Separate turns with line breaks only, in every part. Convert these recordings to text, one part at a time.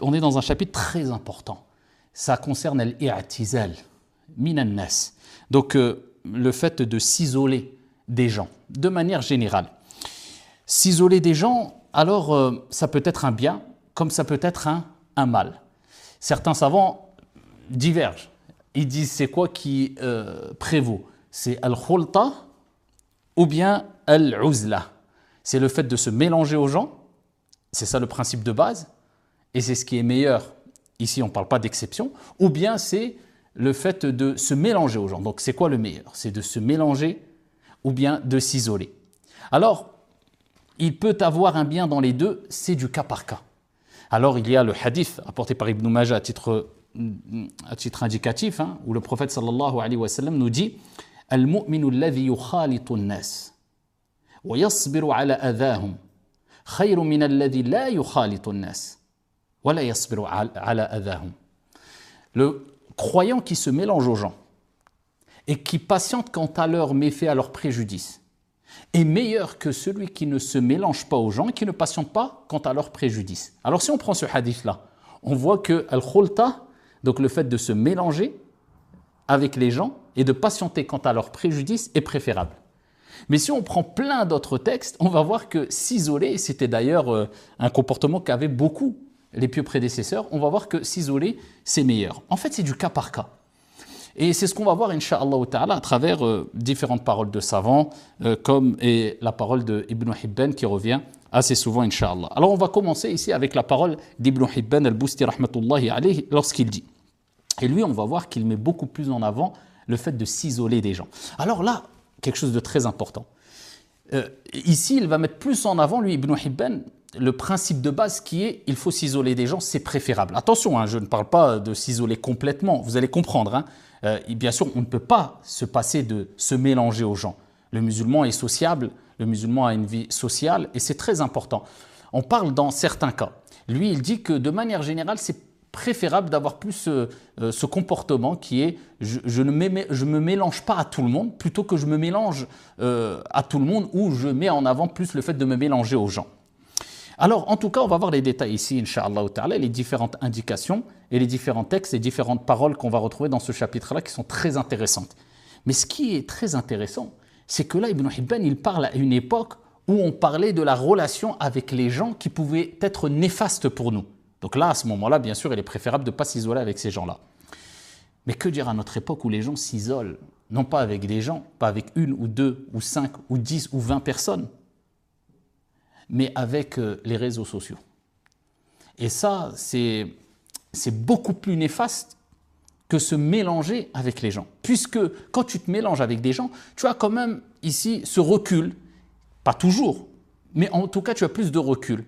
on est dans un chapitre très important. Ça concerne al-i'tizal, minan nas. Donc, le fait de s'isoler des gens, de manière générale. S'isoler des gens, alors, ça peut être un bien, comme ça peut être un mal. Certains savants divergent. Ils disent c'est quoi qui prévaut? C'est al-khulta ou bien al-uzla. C'est le fait de se mélanger aux gens. C'est ça le principe de base. Et c'est ce qui est meilleur. Ici, on ne parle pas d'exception. Ou bien c'est le fait de se mélanger aux gens. Donc, c'est quoi le meilleur? C'est de se mélanger ou bien de s'isoler. Alors, il peut avoir un bien dans les deux, c'est du cas par cas. Alors, il y a le hadith apporté par Ibn Majah à titre indicatif, où le prophète sallallahu alayhi wa sallam nous dit « Al-mu'minu alladhi yukhalitu an-nas wa yasbiru ala adhahum khayru min alladhi la yukhalitu an-nas wa la yasbiru ala adhahum » Le croyant qui se mélange aux gens et qui patiente quant à leurs méfaits, à leurs préjudices, est meilleur que celui qui ne se mélange pas aux gens et qui ne patiente pas quant à leurs préjudices. Alors si on prend ce hadith-là, on voit que al-khulta, donc le fait de se mélanger avec les gens et de patienter quant à leurs préjudices est préférable. Mais si on prend plein d'autres textes, on va voir que s'isoler, c'était d'ailleurs un comportement qu'avaient beaucoup les pieux prédécesseurs, on va voir que s'isoler, c'est meilleur. En fait, c'est du cas par cas. Et c'est ce qu'on va voir, incha'Allah ta'ala, à travers différentes paroles de savants, comme et la parole d'Ibn Hibban qui revient assez souvent, incha'Allah. Alors, on va commencer ici avec la parole d'Ibn Hibban al-Busti, rahmatullahi alayhi, lorsqu'il dit. Et lui, on va voir qu'il met beaucoup plus en avant le fait de s'isoler des gens. Alors là, quelque chose de très important. Ici, il va mettre plus en avant, lui, Ibn Hibban, le principe de base qui est il faut s'isoler des gens, c'est préférable. Attention, je ne parle pas de s'isoler complètement, vous allez comprendre. Bien sûr, on ne peut pas se passer de se mélanger aux gens. Le musulman est sociable, le musulman a une vie sociale et c'est très important. On parle dans certains cas. Lui, il dit que de manière générale, c'est préférable d'avoir plus ce comportement qui est je ne me mélange pas à tout le monde plutôt que je me mélange à tout le monde ou je mets en avant plus le fait de me mélanger aux gens. Alors, en tout cas, on va voir les détails ici, incha'Allah ta'ala, les différentes indications et les différents textes et différentes paroles qu'on va retrouver dans ce chapitre-là qui sont très intéressantes. Mais ce qui est très intéressant, c'est que là, Ibn Hibban, il parle à une époque où on parlait de la relation avec les gens qui pouvaient être néfastes pour nous. Donc là, à ce moment-là, bien sûr, il est préférable de ne pas s'isoler avec ces gens-là. Mais que dire à notre époque où les gens s'isolent, non pas avec des gens, pas avec une ou deux ou 5 ou 10 ou 20 personnes, mais avec les réseaux sociaux. Et ça, c'est beaucoup plus néfaste que se mélanger avec les gens. Puisque quand tu te mélanges avec des gens, tu as quand même ici ce recul, pas toujours, mais en tout cas tu as plus de recul.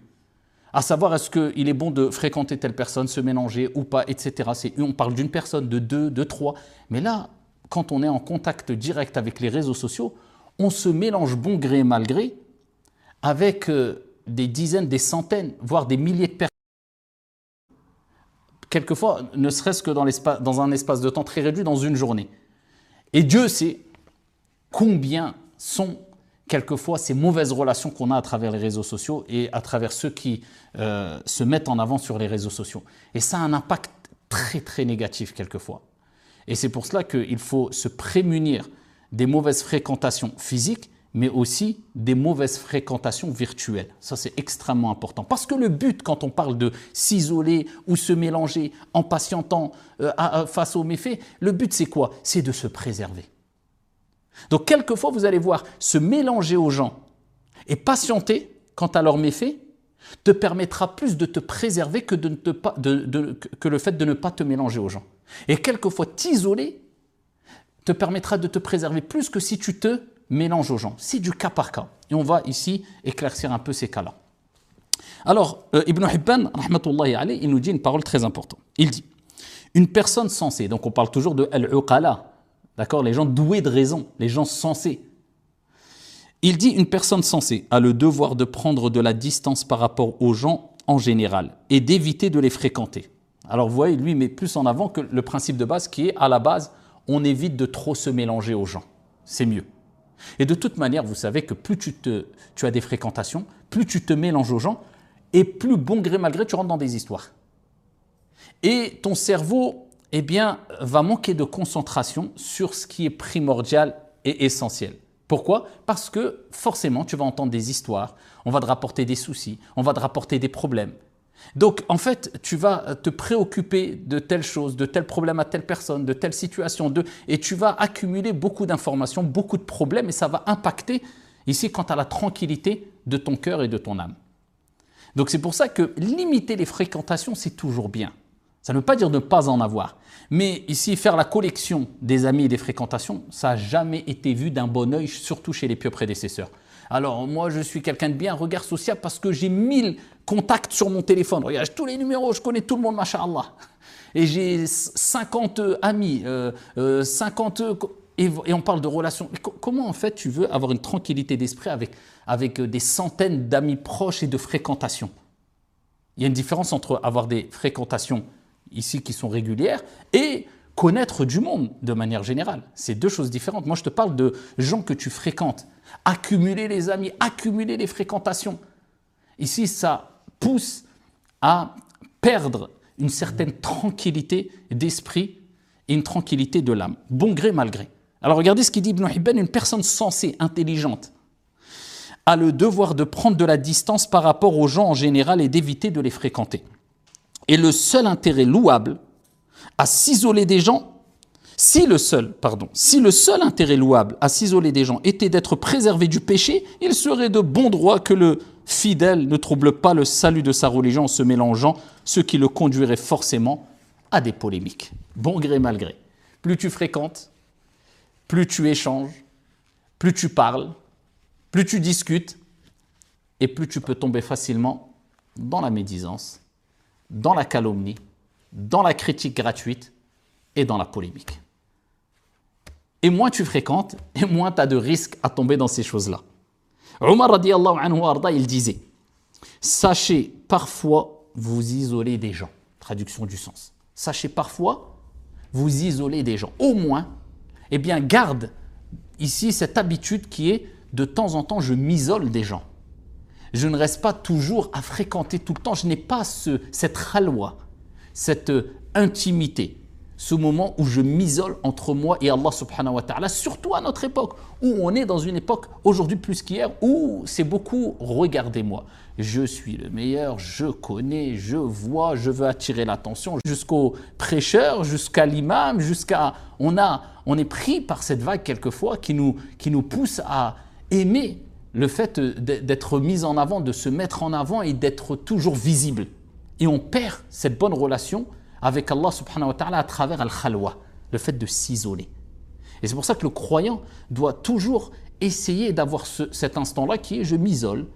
À savoir est-ce qu'il est bon de fréquenter telle personne, se mélanger ou pas, etc. On parle d'une personne, de deux, de trois. Mais là, quand on est en contact direct avec les réseaux sociaux, on se mélange bon gré et mal gré avec des dizaines, des centaines, voire des milliers de personnes. Quelquefois, ne serait-ce que dans un espace de temps très réduit, dans une journée. Et Dieu sait combien sont quelquefois ces mauvaises relations qu'on a à travers les réseaux sociaux et à travers ceux qui se mettent en avant sur les réseaux sociaux. Et ça a un impact très très négatif quelquefois. Et c'est pour cela qu'il faut se prémunir des mauvaises fréquentations physiques, mais aussi des mauvaises fréquentations virtuelles. Ça, c'est extrêmement important. Parce que le but, quand on parle de s'isoler ou se mélanger en patientant face aux méfaits, le but, c'est quoi? C'est de se préserver. Donc, quelquefois, vous allez voir, se mélanger aux gens et patienter quant à leurs méfaits te permettra plus de te préserver que le fait de ne pas te mélanger aux gens. Et quelquefois, t'isoler te permettra de te préserver plus que si tu te mélanges aux gens. C'est du cas par cas. Et on va ici éclaircir un peu ces cas-là. Alors, Ibn Hibban, rahmatullahi alayhi, il nous dit une parole très importante. Il dit, une personne sensée, donc on parle toujours de al-uqala, d'accord, les gens doués de raison, les gens sensés. Il dit, une personne sensée a le devoir de prendre de la distance par rapport aux gens en général et d'éviter de les fréquenter. Alors, vous voyez, lui met plus en avant que le principe de base qui est, à la base, on évite de trop se mélanger aux gens. C'est mieux. Et de toute manière, vous savez que plus tu as des fréquentations, plus tu te mélanges aux gens, et plus bon gré mal gré tu rentres dans des histoires. Et ton cerveau, eh bien, va manquer de concentration sur ce qui est primordial et essentiel. Pourquoi? Parce que forcément, tu vas entendre des histoires, on va te rapporter des soucis, on va te rapporter des problèmes. Donc, en fait, tu vas te préoccuper de telle chose, de tel problème à telle personne, de telle situation, et tu vas accumuler beaucoup d'informations, beaucoup de problèmes, et ça va impacter ici quant à la tranquillité de ton cœur et de ton âme. Donc, c'est pour ça que limiter les fréquentations, c'est toujours bien. Ça ne veut pas dire ne pas en avoir. Mais ici, faire la collection des amis et des fréquentations, ça n'a jamais été vu d'un bon œil, surtout chez les pieux prédécesseurs. Alors, moi, je suis quelqu'un de bien, regard social, parce que j'ai 1000 contacts sur mon téléphone. Regarde, j'ai tous les numéros, je connais tout le monde, masha'Allah. Et j'ai 50 amis, 50... Et on parle de relations. Comment, en fait, tu veux avoir une tranquillité d'esprit avec des centaines d'amis proches et de fréquentations? Il y a une différence entre avoir des fréquentations ici qui sont régulières et connaître du monde de manière générale. C'est deux choses différentes. Moi, je te parle de gens que tu fréquentes. Accumuler les amis, accumuler les fréquentations. Ici, ça pousse à perdre une certaine tranquillité d'esprit et une tranquillité de l'âme, bon gré, mal gré. Alors regardez ce qu'il dit Ibn Hibban, une personne sensée, intelligente, a le devoir de prendre de la distance par rapport aux gens en général et d'éviter de les fréquenter. Et le seul intérêt louable à s'isoler des gens, si le seul intérêt louable à s'isoler des gens était d'être préservé du péché, il serait de bon droit que le fidèle ne trouble pas le salut de sa religion en se mélangeant, ce qui le conduirait forcément à des polémiques. Bon gré, mal gré. Plus tu fréquentes, plus tu échanges, plus tu parles, plus tu discutes, et plus tu peux tomber facilement dans la médisance, dans la calomnie, dans la critique gratuite et dans la polémique. Et moins tu fréquentes, et moins tu as de risques à tomber dans ces choses-là. Omar radiyallahu anhu arda, il disait « Sachez parfois vous isoler des gens ». Traduction du sens. Sachez parfois vous isoler des gens. Au moins, eh bien, garde ici cette habitude qui est de temps en temps, je m'isole des gens. Je ne reste pas toujours à fréquenter tout le temps. Je n'ai pas cette khalwa, cette intimité, ce moment où je m'isole entre moi et Allah subhanahu wa ta'ala, surtout à notre époque, où on est dans une époque, aujourd'hui plus qu'hier, où c'est beaucoup « regardez-moi, je suis le meilleur, je connais, je vois, je veux attirer l'attention », jusqu'au prêcheur, jusqu'à l'imam, on est pris par cette vague quelquefois qui nous pousse à aimer le fait d'être mis en avant, de se mettre en avant et d'être toujours visible. Et on perd cette bonne relation avec Allah subhanahu wa ta'ala à travers al-khalwa, le fait de s'isoler. Et c'est pour ça que le croyant doit toujours essayer d'avoir cet instant-là qui est « je m'isole ».